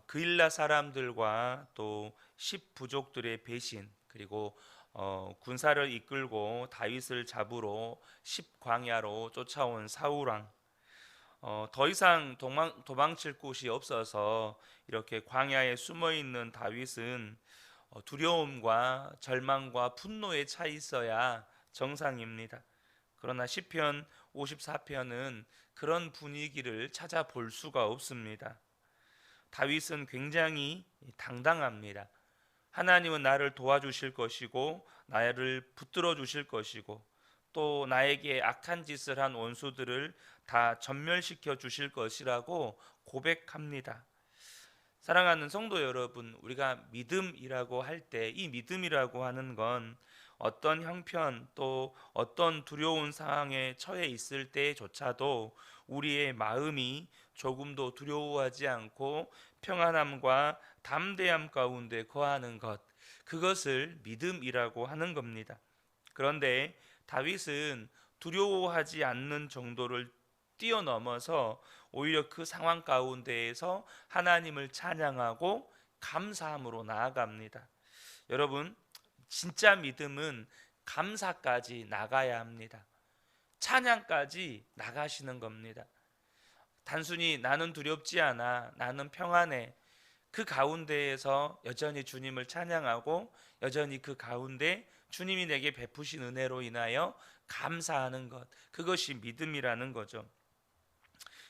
그일라 사람들과 또 10부족들의 배신, 그리고 군사를 이끌고 다윗을 잡으러 10광야로 쫓아온 사울왕, 더 이상 도망칠 곳이 없어서 이렇게 광야에 숨어 있는 다윗은 두려움과 절망과 분노에 차 있어야 정상입니다. 그러나 시편 54편은 그런 분위기를 찾아볼 수가 없습니다. 다윗은 굉장히 당당합니다. 하나님은 나를 도와주실 것이고 나를 붙들어 주실 것이고 또 나에게 악한 짓을 한 원수들을 다 전멸시켜 주실 것이라고 고백합니다. 사랑하는 성도 여러분, 우리가 믿음이라고 할 때 이 믿음이라고 하는 건 어떤 형편 또 어떤 두려운 상황에 처해 있을 때조차도 우리의 마음이 조금도 두려워하지 않고 평안함과 담대함 가운데 거하는 것, 그것을 믿음이라고 하는 겁니다. 그런데 다윗은 두려워하지 않는 정도를 뛰어넘어서 오히려 그 상황 가운데에서 하나님을 찬양하고 감사함으로 나아갑니다. 여러분, 진짜 믿음은 감사까지 나가야 합니다. 찬양까지 나가시는 겁니다. 단순히 나는 두렵지 않아, 나는 평안해, 그 가운데에서 여전히 주님을 찬양하고 여전히 그 가운데 주님이 내게 베푸신 은혜로 인하여 감사하는 것, 그것이 믿음이라는 거죠.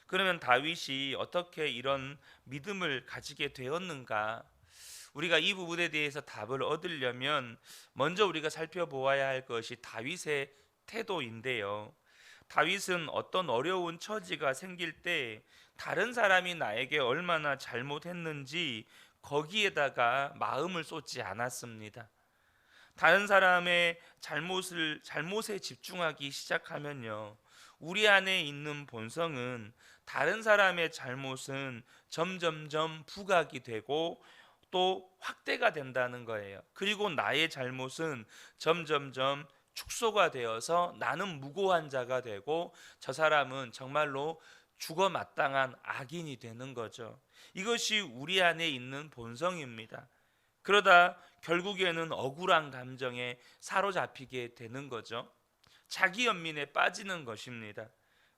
그러면 다윗이 어떻게 이런 믿음을 가지게 되었는가? 우리가 이 부분에 대해서 답을 얻으려면 먼저 우리가 살펴보아야 할 것이 다윗의 태도인데요. 다윗은 어떤 어려운 처지가 생길 때 다른 사람이 나에게 얼마나 잘못했는지 거기에다가 마음을 쏟지 않았습니다. 다른 사람의 잘못에 집중하기 시작하면요, 우리 안에 있는 본성은 다른 사람의 잘못은 점점점 부각이 되고 또 확대가 된다는 거예요. 그리고 나의 잘못은 점점점 축소가 되어서 나는 무고한 자가 되고 저 사람은 정말로 죽어 마땅한 악인이 되는 거죠. 이것이 우리 안에 있는 본성입니다. 그러다 결국에는 억울한 감정에 사로잡히게 되는 거죠. 자기 연민에 빠지는 것입니다.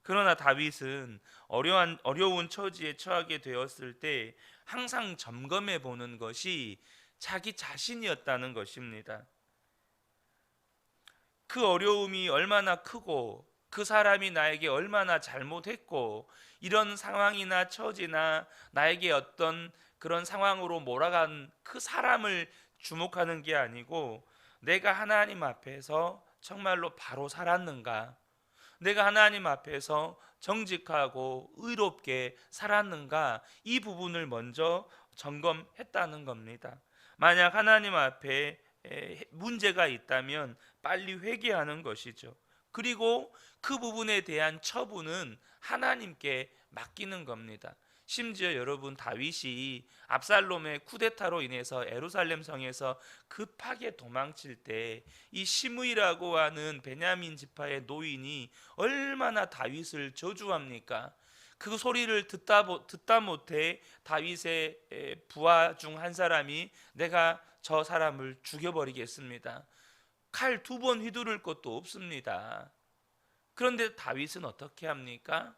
그러나 다윗은 어려운 처지에 처하게 되었을 때 항상 점검해 보는 것이 자기 자신이었다는 것입니다. 그 어려움이 얼마나 크고 그 사람이 나에게 얼마나 잘못했고 이런 상황이나 처지나 나에게 어떤 그런 상황으로 몰아간 그 사람을 주목하는 게 아니고 내가 하나님 앞에서 정말로 바로 살았는가, 내가 하나님 앞에서 정직하고 의롭게 살았는가, 이 부분을 먼저 점검했다는 겁니다. 만약 하나님 앞에 문제가 있다면 빨리 회개하는 것이죠. 그리고 그 부분에 대한 처분은 하나님께 맡기는 겁니다. 심지어 여러분, 다윗이 압살롬의 쿠데타로 인해서 예루살렘 성에서 급하게 도망칠 때 이 시므이라고 하는 베냐민 지파의 노인이 얼마나 다윗을 저주합니까? 그 소리를 듣다 못해 다윗의 부하 중 한 사람이 내가 저 사람을 죽여버리겠습니다. 칼 2번 휘두를 것도 없습니다. 그런데 다윗은 어떻게 합니까?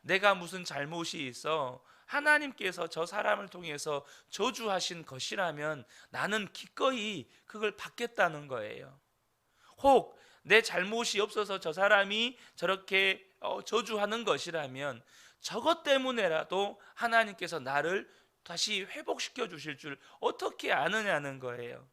내가 무슨 잘못이 있어 하나님께서 저 사람을 통해서 저주하신 것이라면 나는 기꺼이 그걸 받겠다는 거예요. 혹 내 잘못이 없어서 저 사람이 저렇게 저주하는 것이라면 저것 때문에라도 하나님께서 나를 다시 회복시켜 주실 줄 어떻게 아느냐는 거예요.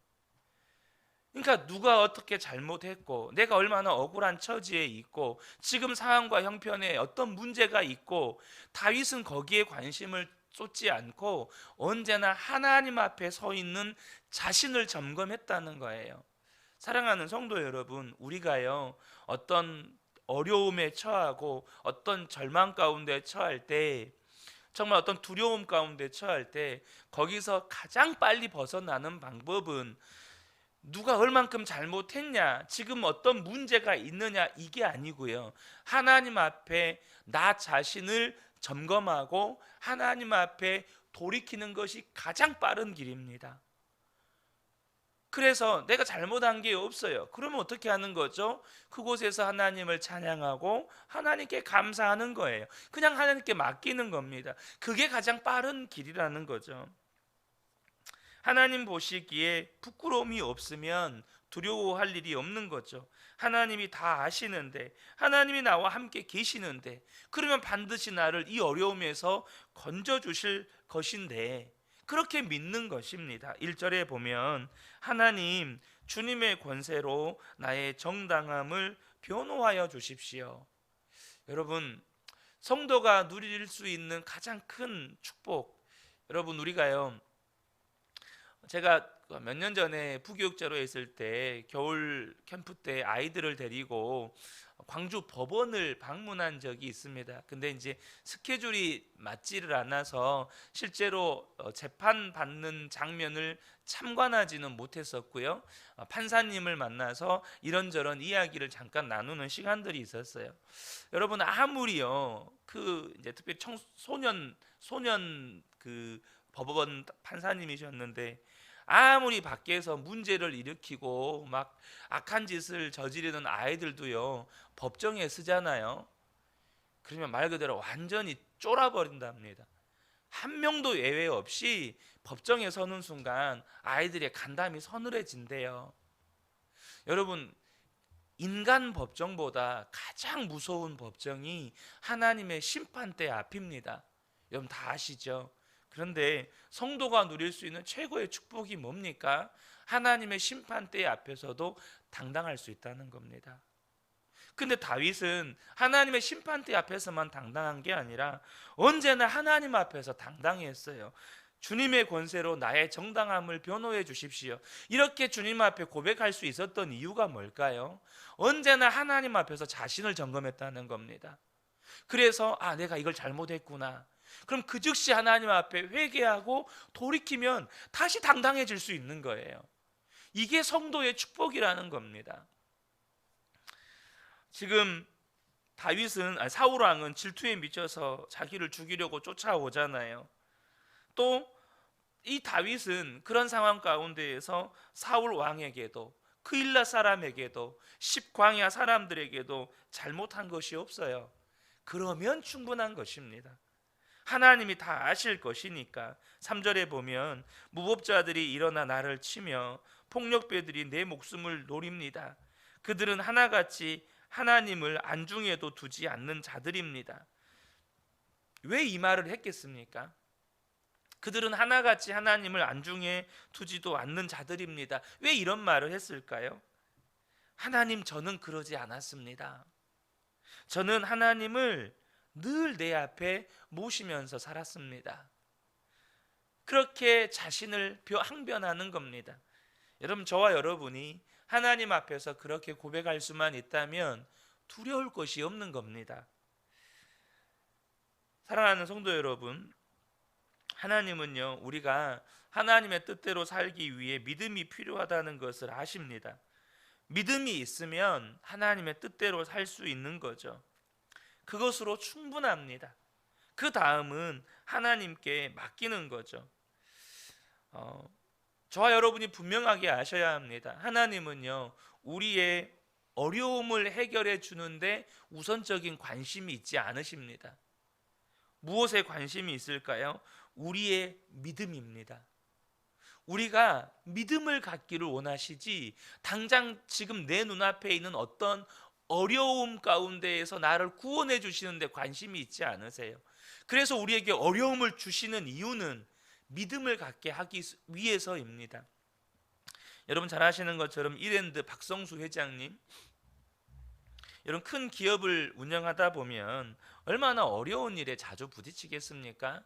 그러니까 누가 어떻게 잘못했고 내가 얼마나 억울한 처지에 있고 지금 상황과 형편에 어떤 문제가 있고 다윗은 거기에 관심을 쏟지 않고 언제나 하나님 앞에 서 있는 자신을 점검했다는 거예요. 사랑하는 성도 여러분, 우리가요 어떤 어려움에 처하고 어떤 절망 가운데 처할 때, 정말 어떤 두려움 가운데 처할 때 거기서 가장 빨리 벗어나는 방법은 누가 얼만큼 잘못했냐, 지금 어떤 문제가 있느냐, 이게 아니고요, 하나님 앞에 나 자신을 점검하고 하나님 앞에 돌이키는 것이 가장 빠른 길입니다. 그래서 내가 잘못한 게 없어요. 그러면 어떻게 하는 거죠? 그곳에서 하나님을 찬양하고 하나님께 감사하는 거예요. 그냥 하나님께 맡기는 겁니다. 그게 가장 빠른 길이라는 거죠. 하나님 보시기에 부끄러움이 없으면 두려워할 일이 없는 거죠. 하나님이 다 아시는데, 하나님이 나와 함께 계시는데, 그러면 반드시 나를 이 어려움에서 건져 주실 것인데, 그렇게 믿는 것입니다. 1절에 보면 하나님 주님의 권세로 나의 정당함을 변호하여 주십시오. 여러분, 성도가 누릴 수 있는 가장 큰 축복, 여러분, 우리가요, 제가 몇 년 전에 부교육자로 있을 때 겨울 캠프 때 아이들을 데리고 광주 법원을 방문한 적이 있습니다. 근데 이제 스케줄이 맞지를 않아서 실제로 재판 받는 장면을 참관하지는 못했었고요. 판사님을 만나서 이런저런 이야기를 잠깐 나누는 시간들이 있었어요. 여러분, 아무리요 그 이제 특별히 소년 그 법원 판사님이셨는데, 아무리 밖에서 문제를 일으키고 막 악한 짓을 저지르는 아이들도요 법정에 서잖아요. 그러면 말 그대로 완전히 쫄아버린답니다. 한 명도 예외 없이 법정에 서는 순간 아이들의 간담이 서늘해진대요. 여러분, 인간 법정보다 가장 무서운 법정이 하나님의 심판대 앞입니다. 여러분 다 아시죠? 그런데 성도가 누릴 수 있는 최고의 축복이 뭡니까? 하나님의 심판대 앞에서도 당당할 수 있다는 겁니다. 근데 다윗은 하나님의 심판대 앞에서만 당당한 게 아니라 언제나 하나님 앞에서 당당했어요. 주님의 권세로 나의 정당함을 변호해 주십시오. 이렇게 주님 앞에 고백할 수 있었던 이유가 뭘까요? 언제나 하나님 앞에서 자신을 점검했다는 겁니다. 그래서 내가 이걸 잘못했구나. 그럼 그 즉시 하나님 앞에 회개하고 돌이키면 다시 당당해질 수 있는 거예요. 이게 성도의 축복이라는 겁니다. 지금 사울 왕은 질투에 미쳐서 자기를 죽이려고 쫓아오잖아요. 또 이 다윗은 그런 상황 가운데에서 사울 왕에게도 그일라 사람에게도 십광야 사람들에게도 잘못한 것이 없어요. 그러면 충분한 것입니다. 하나님이 다 아실 것이니까. 3절에 보면 무법자들이 일어나 나를 치며 폭력배들이 내 목숨을 노립니다. 그들은 하나같이 하나님을 안중에도 두지 않는 자들입니다. 왜 이 말을 했겠습니까? 그들은 하나같이 하나님을 안중에 두지도 않는 자들입니다. 왜 이런 말을 했을까요? 하나님, 저는 그러지 않았습니다. 저는 하나님을 늘 내 앞에 모시면서 살았습니다. 그렇게 자신을 항변하는 겁니다. 여러분, 저와 여러분이 하나님 앞에서 그렇게 고백할 수만 있다면 두려울 것이 없는 겁니다. 사랑하는 성도 여러분, 하나님은요 우리가 하나님의 뜻대로 살기 위해 믿음이 필요하다는 것을 아십니다. 믿음이 있으면 하나님의 뜻대로 살 수 있는 거죠. 그것으로 충분합니다. 그 다음은 하나님께 맡기는 거죠. 저와 여러분이 분명하게 아셔야 합니다. 하나님은요 우리의 어려움을 해결해 주는데 우선적인 관심이 있지 않으십니다. 무엇에 관심이 있을까요? 우리의 믿음입니다. 우리가 믿음을 갖기를 원하시지 당장 지금 내 눈앞에 있는 어떤 어려움 가운데에서 나를 구원해 주시는데 관심이 있지 않으세요. 그래서 우리에게 어려움을 주시는 이유는 믿음을 갖게 하기 위해서입니다. 여러분 잘 아시는 것처럼 이랜드 박성수 회장님, 이런 큰 기업을 운영하다 보면 얼마나 어려운 일에 자주 부딪히겠습니까?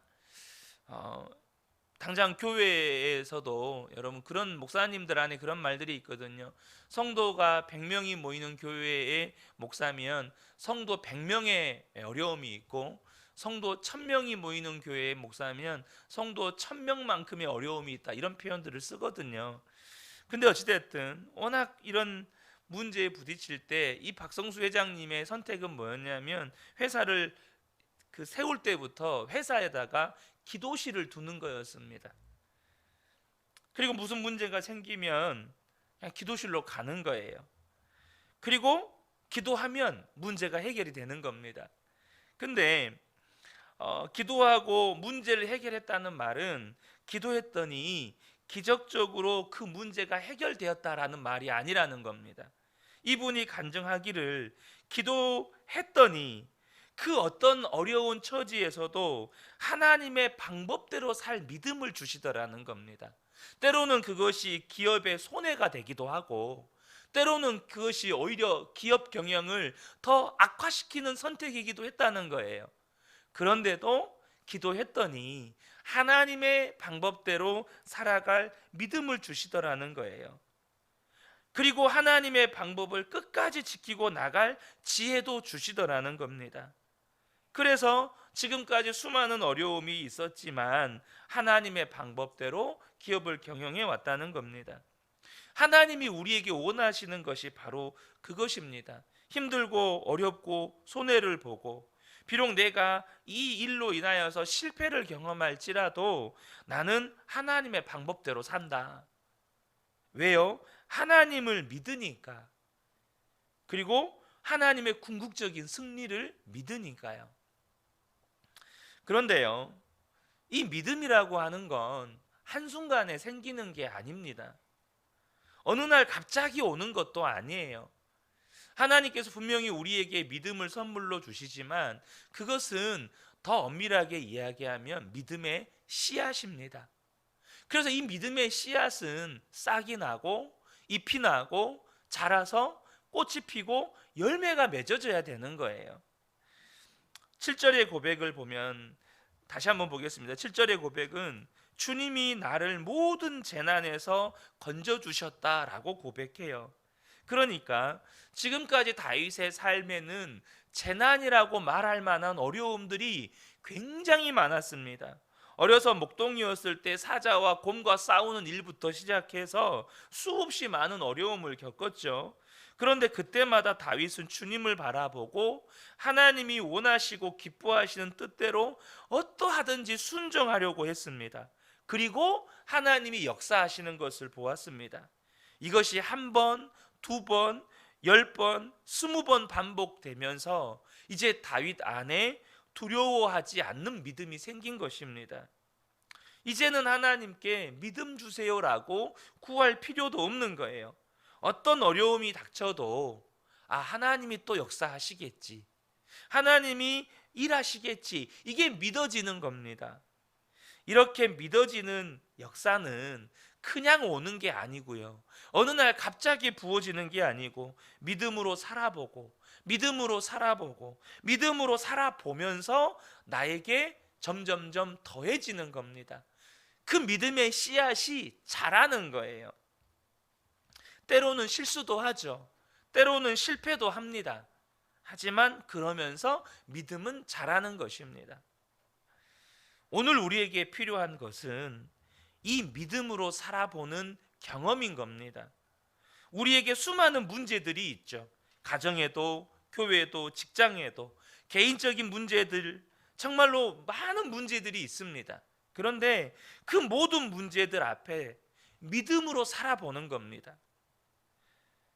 당장 교회에서도 여러분 그런 목사님들 안에 그런 말들이 있거든요. 성도가 100명이 모이는 교회의 목사면 성도 100명의 어려움이 있고, 성도 1000명이 모이는 교회의 목사면 성도 1000명만큼의 어려움이 있다, 이런 표현들을 쓰거든요. 근데 어찌됐든 워낙 이런 문제에 부딪힐 때 이 박성수 회장님의 선택은 뭐였냐면 회사를 그 세울 때부터 회사에다가 기도실을 두는 거였습니다. 그리고 무슨 문제가 생기면 그냥 기도실로 가는 거예요. 그리고 기도하면 문제가 해결이 되는 겁니다. 근데 기도하고 문제를 해결했다는 말은 기도했더니 기적적으로 그 문제가 해결되었다라는 말이 아니라는 겁니다. 이분이 간증하기를 기도했더니 그 어떤 어려운 처지에서도 하나님의 방법대로 살 믿음을 주시더라는 겁니다. 때로는 그것이 기업의 손해가 되기도 하고, 때로는 그것이 오히려 기업 경영을 더 악화시키는 선택이기도 했다는 거예요. 그런데도 기도했더니 하나님의 방법대로 살아갈 믿음을 주시더라는 거예요. 그리고 하나님의 방법을 끝까지 지키고 나갈 지혜도 주시더라는 겁니다. 그래서 지금까지 수많은 어려움이 있었지만 하나님의 방법대로 기업을 경영해 왔다는 겁니다. 하나님이 우리에게 원하시는 것이 바로 그것입니다. 힘들고 어렵고 손해를 보고, 비록 내가 이 일로 인하여서 실패를 경험할지라도 나는 하나님의 방법대로 산다. 왜요? 하나님을 믿으니까. 그리고 하나님의 궁극적인 승리를 믿으니까요. 그런데요, 이 믿음이라고 하는 건 한순간에 생기는 게 아닙니다. 어느 날 갑자기 오는 것도 아니에요. 하나님께서 분명히 우리에게 믿음을 선물로 주시지만 그것은 더 엄밀하게 이야기하면 믿음의 씨앗입니다. 그래서 이 믿음의 씨앗은 싹이 나고 잎이 나고 자라서 꽃이 피고 열매가 맺어져야 되는 거예요. 7절의 고백을 보면 다시 한번 보겠습니다. 7절의 고백은 주님이 나를 모든 재난에서 건져주셨다라고 고백해요. 그러니까 지금까지 다윗의 삶에는 재난이라고 말할 만한 어려움들이 굉장히 많았습니다. 어려서 목동이었을 때 사자와 곰과 싸우는 일부터 시작해서 수없이 많은 어려움을 겪었죠. 그런데 그때마다 다윗은 주님을 바라보고 하나님이 원하시고 기뻐하시는 뜻대로 어떠하든지 순종하려고 했습니다. 그리고 하나님이 역사하시는 것을 보았습니다. 이것이 한 번, 두 번, 10번, 20번 반복되면서 이제 다윗 안에 두려워하지 않는 믿음이 생긴 것입니다. 이제는 하나님께 믿음 주세요라고 구할 필요도 없는 거예요. 어떤 어려움이 닥쳐도 하나님이 또 역사하시겠지, 하나님이 일하시겠지, 이게 믿어지는 겁니다. 이렇게 믿어지는 역사는 그냥 오는 게 아니고요, 어느 날 갑자기 부어지는 게 아니고 믿음으로 살아보고 믿음으로 살아보고 믿음으로 살아보면서 나에게 점점점 더해지는 겁니다. 그 믿음의 씨앗이 자라는 거예요. 때로는 실수도 하죠. 때로는 실패도 합니다. 하지만 그러면서 믿음은 자라는 것입니다. 오늘 우리에게 필요한 것은 이 믿음으로 살아보는 경험인 겁니다. 우리에게 수많은 문제들이 있죠. 가정에도, 교회에도, 직장에도, 개인적인 문제들, 정말로 많은 문제들이 있습니다. 그런데 그 모든 문제들 앞에 믿음으로 살아보는 겁니다.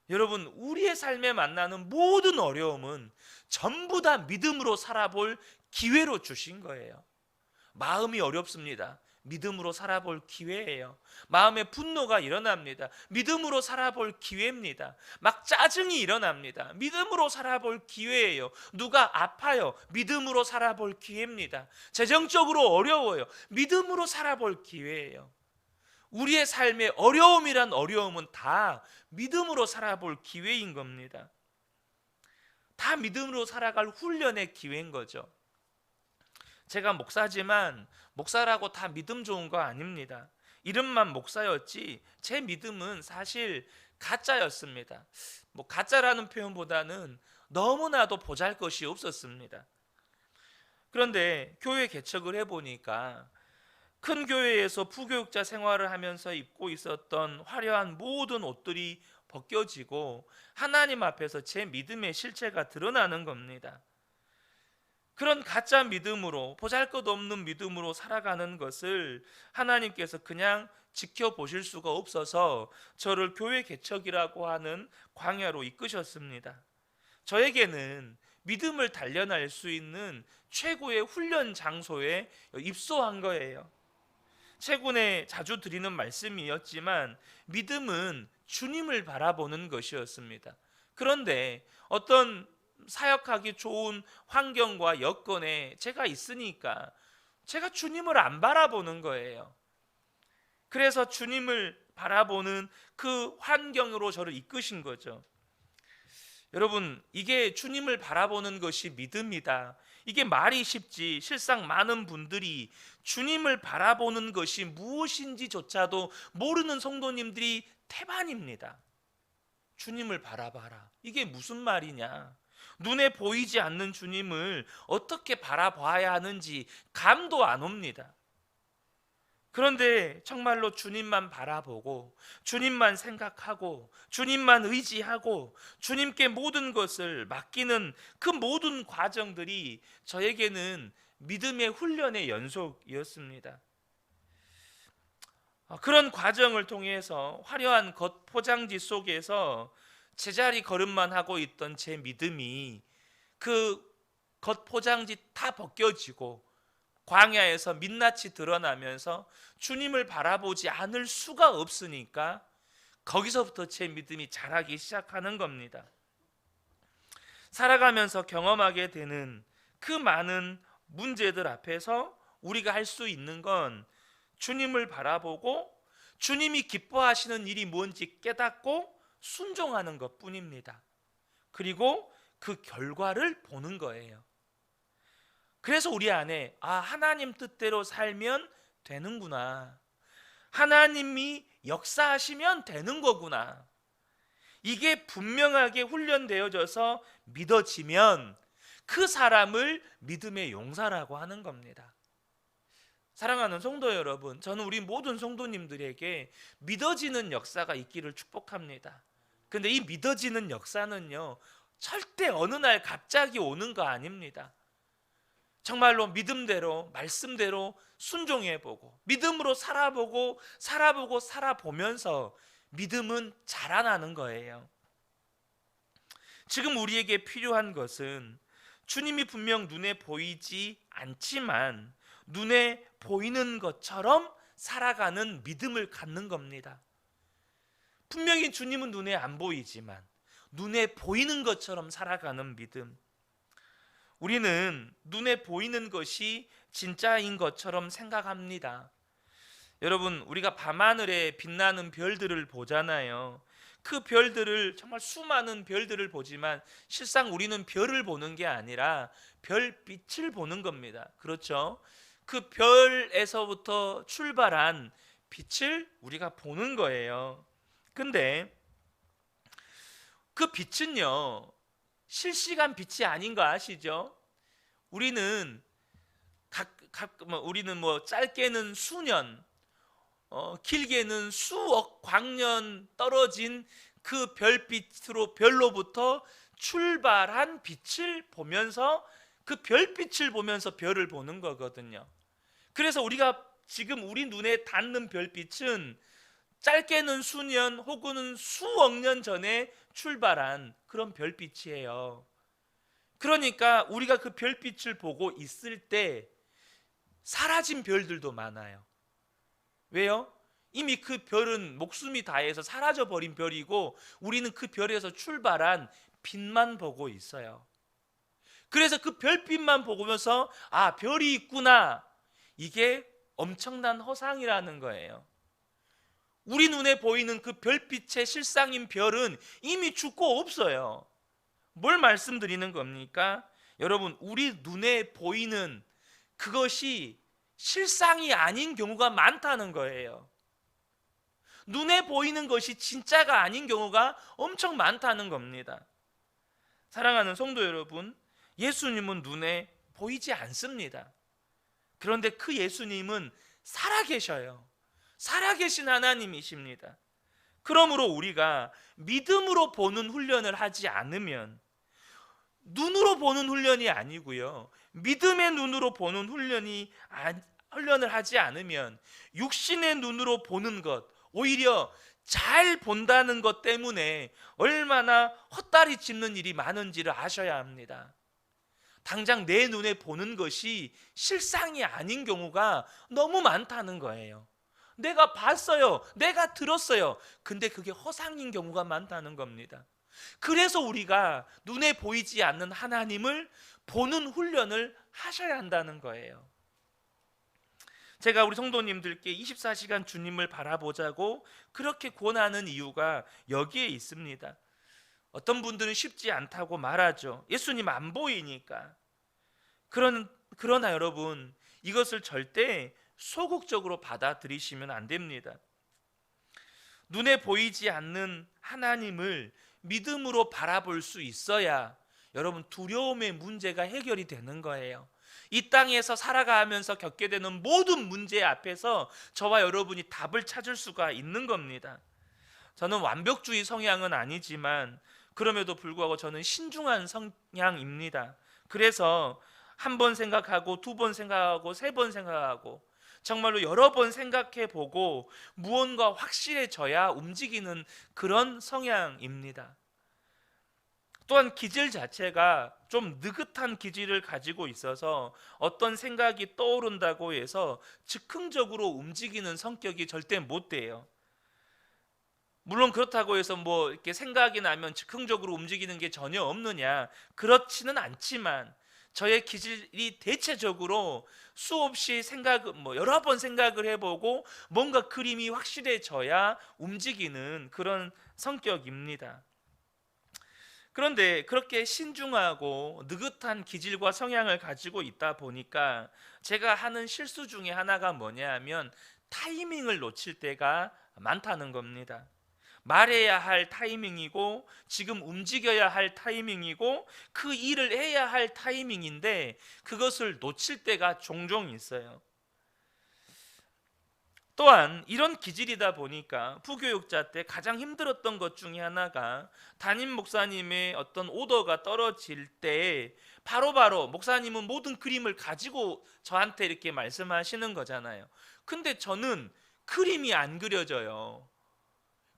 여러분, 우리의 삶에 만나는 모든 어려움은 전부 다 믿음으로 살아볼 기회로 주신 거예요. 마음이 어렵습니다. 믿음으로 살아볼 기회예요. 마음에 분노가 일어납니다. 믿음으로 살아볼 기회입니다. 막 짜증이 일어납니다. 믿음으로 살아볼 기회예요. 누가 아파요. 믿음으로 살아볼 기회입니다. 재정적으로 어려워요. 믿음으로 살아볼 기회예요. 우리의 삶의 어려움이란 어려움은 다 믿음으로 살아볼 기회인 겁니다. 다 믿음으로 살아갈 훈련의 기회인 거죠. 제가 목사지만 목사라고 다 믿음 좋은 거 아닙니다. 이름만 목사였지 제 믿음은 사실 가짜였습니다. 가짜라는 표현보다는 너무나도 보잘것이 없었습니다. 그런데 교회 개척을 해보니까 큰 교회에서 부교육자 생활을 하면서 입고 있었던 화려한 모든 옷들이 벗겨지고 하나님 앞에서 제 믿음의 실체가 드러나는 겁니다. 그런 가짜 믿음으로, 보잘것없는 믿음으로 살아가는 것을 하나님께서 그냥 지켜보실 수가 없어서 저를 교회 개척이라고 하는 광야로 이끄셨습니다. 저에게는 믿음을 단련할 수 있는 최고의 훈련 장소에 입소한 거예요. 최근에 자주 드리는 말씀이었지만 믿음은 주님을 바라보는 것이었습니다. 그런데 어떤 사역하기 좋은 환경과 여건에 제가 있으니까 제가 주님을 안 바라보는 거예요. 그래서 주님을 바라보는 그 환경으로 저를 이끄신 거죠. 여러분, 이게 주님을 바라보는 것이 믿음이다. 이게 말이 쉽지 실상 많은 분들이 주님을 바라보는 것이 무엇인지조차도 모르는 성도님들이 태반입니다. 주님을 바라봐라. 이게 무슨 말이냐? 눈에 보이지 않는 주님을 어떻게 바라봐야 하는지 감도 안 옵니다. 그런데 정말로 주님만 바라보고 주님만 생각하고 주님만 의지하고 주님께 모든 것을 맡기는 그 모든 과정들이 저에게는 믿음의 훈련의 연속이었습니다. 그런 과정을 통해서 화려한 겉포장지 속에서 제자리 걸음만 하고 있던 제 믿음이 그 겉포장지 다 벗겨지고 광야에서 민낯이 드러나면서 주님을 바라보지 않을 수가 없으니까 거기서부터 제 믿음이 자라기 시작하는 겁니다. 살아가면서 경험하게 되는 그 많은 문제들 앞에서 우리가 할 수 있는 건 주님을 바라보고 주님이 기뻐하시는 일이 뭔지 깨닫고 순종하는 것뿐입니다. 그리고 그 결과를 보는 거예요. 그래서 우리 안에 하나님 뜻대로 살면 되는구나, 하나님이 역사하시면 되는 거구나, 이게 분명하게 훈련되어져서 믿어지면 그 사람을 믿음의 용사라고 하는 겁니다. 사랑하는 성도 여러분, 저는 우리 모든 성도님들에게 믿어지는 역사가 있기를 축복합니다. 근데 이 믿어지는 역사는요, 절대 어느 날 갑자기 오는 거 아닙니다. 정말로 믿음대로 말씀대로 순종해보고 믿음으로 살아보면서 믿음은 자라나는 거예요. 지금 우리에게 필요한 것은 주님이 분명 눈에 보이지 않지만 눈에 보이는 것처럼 살아가는 믿음을 갖는 겁니다. 분명히 주님은 눈에 안 보이지만 눈에 보이는 것처럼 살아가는 믿음. 우리는 눈에 보이는 것이 진짜인 것처럼 생각합니다. 여러분, 우리가 밤하늘에 빛나는 별들을 보잖아요. 그 별들을, 정말 수많은 별들을 보지만 실상 우리는 별을 보는 게 아니라 별빛을 보는 겁니다. 그렇죠? 그 별에서부터 출발한 빛을 우리가 보는 거예요. 근데 그 빛은요, 실시간 빛이 아닌 거 아시죠? 우리는 우리는 짧게는 수년, 길게는 수억 광년 떨어진 그 별로부터 출발한 빛을 보면서 그 별빛을 보면서 별을 보는 거거든요. 그래서 우리가 지금 우리 눈에 닿는 별빛은 짧게는 수년 혹은 수억 년 전에 출발한 그런 별빛이에요. 그러니까 우리가 그 별빛을 보고 있을 때 사라진 별들도 많아요. 왜요? 이미 그 별은 목숨이 다해서 사라져 버린 별이고 우리는 그 별에서 출발한 빛만 보고 있어요. 그래서 그 별빛만 보면서 별이 있구나, 이게 엄청난 허상이라는 거예요. 우리 눈에 보이는 그 별빛의 실상인 별은 이미 죽고 없어요. 뭘 말씀드리는 겁니까? 여러분, 우리 눈에 보이는 그것이 실상이 아닌 경우가 많다는 거예요. 눈에 보이는 것이 진짜가 아닌 경우가 엄청 많다는 겁니다. 사랑하는 성도 여러분, 예수님은 눈에 보이지 않습니다. 그런데 그 예수님은 살아계셔요. 살아계신 하나님이십니다. 그러므로 우리가 믿음으로 보는 훈련을 하지 않으면 눈으로 보는 훈련이 아니고요. 믿음의 눈으로 보는 훈련을 하지 않으면 육신의 눈으로 보는 것, 오히려 잘 본다는 것 때문에 얼마나 헛다리 짚는 일이 많은지를 아셔야 합니다. 당장 내 눈에 보는 것이 실상이 아닌 경우가 너무 많다는 거예요. 내가 봤어요. 내가 들었어요. 근데 그게 허상인 경우가 많다는 겁니다. 그래서 우리가 눈에 보이지 않는 하나님을 보는 훈련을 하셔야 한다는 거예요. 제가 우리 성도님들께 24시간 주님을 바라보자고 그렇게 권하는 이유가 여기에 있습니다. 어떤 분들은 쉽지 않다고 말하죠. 예수님 안 보이니까. 그러나 여러분, 이것을 절대 소극적으로 받아들이시면 안 됩니다. 눈에 보이지 않는 하나님을 믿음으로 바라볼 수 있어야 여러분 두려움의 문제가 해결이 되는 거예요. 이 땅에서 살아가면서 겪게 되는 모든 문제 앞에서 저와 여러분이 답을 찾을 수가 있는 겁니다. 저는 완벽주의 성향은 아니지만 그럼에도 불구하고 저는 신중한 성향입니다. 그래서 한 번 생각하고 두 번 생각하고 세 번 생각하고 정말로 여러 번 생각해 보고 무언가 확실해져야 움직이는 그런 성향입니다. 또한 기질 자체가 좀 느긋한 기질을 가지고 있어서 어떤 생각이 떠오른다고 해서 즉흥적으로 움직이는 성격이 절대 못 돼요. 물론 그렇다고 해서 뭐 이렇게 생각이 나면 즉흥적으로 움직이는 게 전혀 없느냐, 그렇지는 않지만 저의 기질이 대체적으로 수없이 여러 번 생각을 해보고 뭔가 그림이 확실해져야 움직이는 그런 성격입니다. 그런데 그렇게 신중하고 느긋한 기질과 성향을 가지고 있다 보니까 제가 하는 실수 중에 하나가 뭐냐 하면 타이밍을 놓칠 때가 많다는 겁니다. 말해야 할 타이밍이고 지금 움직여야 할 타이밍이고 그 일을 해야 할 타이밍인데 그것을 놓칠 때가 종종 있어요. 또한 이런 기질이다 보니까 부교육자 때 가장 힘들었던 것 중에 하나가 담임 목사님의 어떤 오더가 떨어질 때 바로바로 목사님은 모든 그림을 가지고 저한테 이렇게 말씀하시는 거잖아요. 근데 저는 그림이 안 그려져요.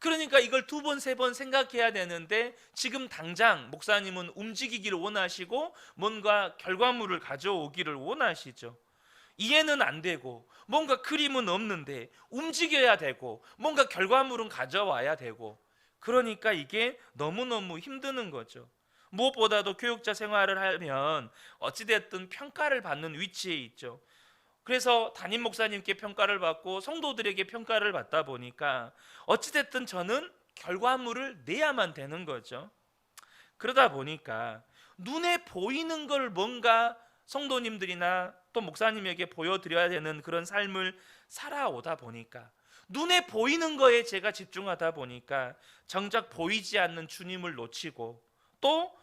그러니까 이걸 두 번, 세 번 생각해야 되는데 지금 당장 목사님은 움직이기를 원하시고 뭔가 결과물을 가져오기를 원하시죠. 이해는 안 되고 뭔가 그림은 없는데 움직여야 되고 뭔가 결과물은 가져와야 되고 그러니까 이게 너무너무 힘드는 거죠. 무엇보다도 교육자 생활을 하면 어찌됐든 평가를 받는 위치에 있죠. 그래서 담임 목사님께 평가를 받고 성도들에게 평가를 받다 보니까 어찌됐든 저는 결과물을 내야만 되는 거죠. 그러다 보니까 눈에 보이는 걸 뭔가 성도님들이나 또 목사님에게 보여드려야 되는 그런 삶을 살아오다 보니까 눈에 보이는 거에 제가 집중하다 보니까 정작 보이지 않는 주님을 놓치고 또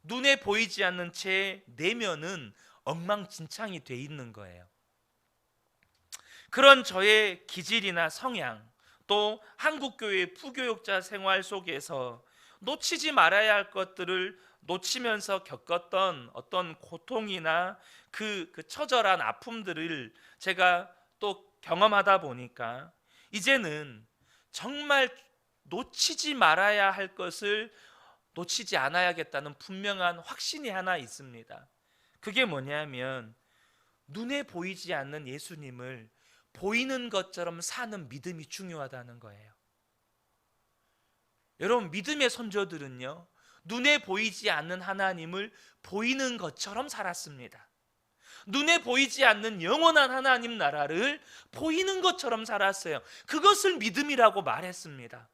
눈에 보이지 않는 제 내면은 엉망진창이 돼 있는 거예요. 그런 저의 기질이나 성향, 또 한국교회 부교육자 생활 속에서 놓치지 말아야 할 것들을 놓치면서 겪었던 어떤 고통이나 그 처절한 아픔들을 제가 또 경험하다 보니까 이제는 정말 놓치지 말아야 할 것을 놓치지 않아야겠다는 분명한 확신이 하나 있습니다. 그게 뭐냐면 눈에 보이지 않는 예수님을 보이는 것처럼 사는 믿음이 중요하다는 거예요. 여러분, 믿음의 선조들은요, 눈에 보이지 않는 하나님을 보이는 것처럼 살았습니다. 눈에 보이지 않는 영원한 하나님 나라를 보이는 것처럼 살았어요. 그것을 믿음이라고 말했습니다.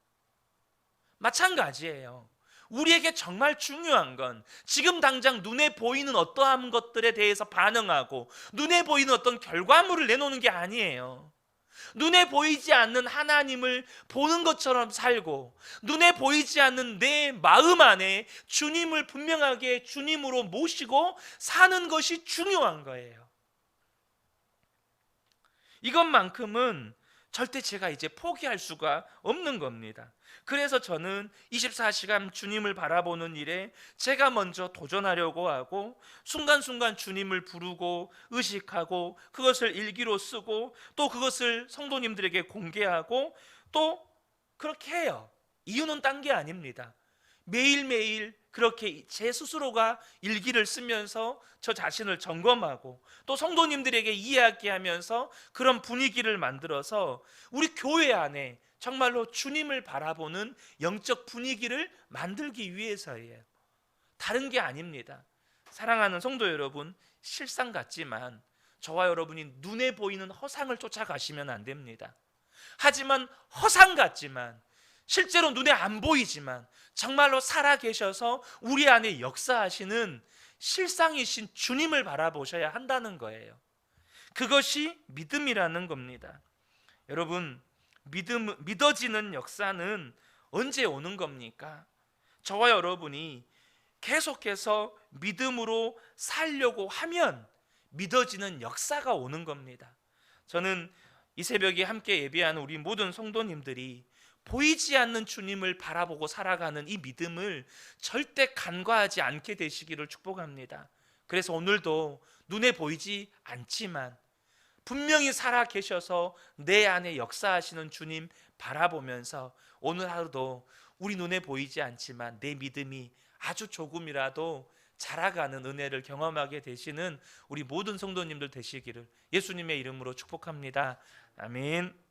마찬가지예요. 우리에게 정말 중요한 건 지금 당장 눈에 보이는 어떠한 것들에 대해서 반응하고 눈에 보이는 어떤 결과물을 내놓는 게 아니에요. 눈에 보이지 않는 하나님을 보는 것처럼 살고 눈에 보이지 않는 내 마음 안에 주님을 분명하게 주님으로 모시고 사는 것이 중요한 거예요. 이것만큼은 절대 제가 이제 포기할 수가 없는 겁니다. 그래서 저는 24시간 주님을 바라보는 일에 제가 먼저 도전하려고 하고, 순간순간 주님을 부르고 의식하고 그것을 일기로 쓰고 또 그것을 성도님들에게 공개하고 또 그렇게 해요. 이유는 딴 게 아닙니다. 매일매일 그렇게 제 스스로가 일기를 쓰면서 저 자신을 점검하고 또 성도님들에게 이야기하면서 그런 분위기를 만들어서 우리 교회 안에 정말로 주님을 바라보는 영적 분위기를 만들기 위해서예요. 다른 게 아닙니다. 사랑하는 성도 여러분, 실상 같지만 저와 여러분이 눈에 보이는 허상을 쫓아가시면 안 됩니다. 하지만 허상 같지만, 실제로 눈에 안 보이지만 정말로 살아계셔서 우리 안에 역사하시는 실상이신 주님을 바라보셔야 한다는 거예요. 그것이 믿음이라는 겁니다. 여러분, 믿어지는 역사는 언제 오는 겁니까? 저와 여러분이 계속해서 믿음으로 살려고 하면 믿어지는 역사가 오는 겁니다. 저는 이 새벽에 함께 예배하는 우리 모든 성도님들이 보이지 않는 주님을 바라보고 살아가는 이 믿음을 절대 간과하지 않게 되시기를 축복합니다. 그래서 오늘도 눈에 보이지 않지만 분명히 살아 계셔서 내 안에 역사하시는 주님 바라보면서 오늘 하루도 우리 눈에 보이지 않지만 내 믿음이 아주 조금이라도 자라가는 은혜를 경험하게 되시는 우리 모든 성도님들 되시기를 예수님의 이름으로 축복합니다. 아멘.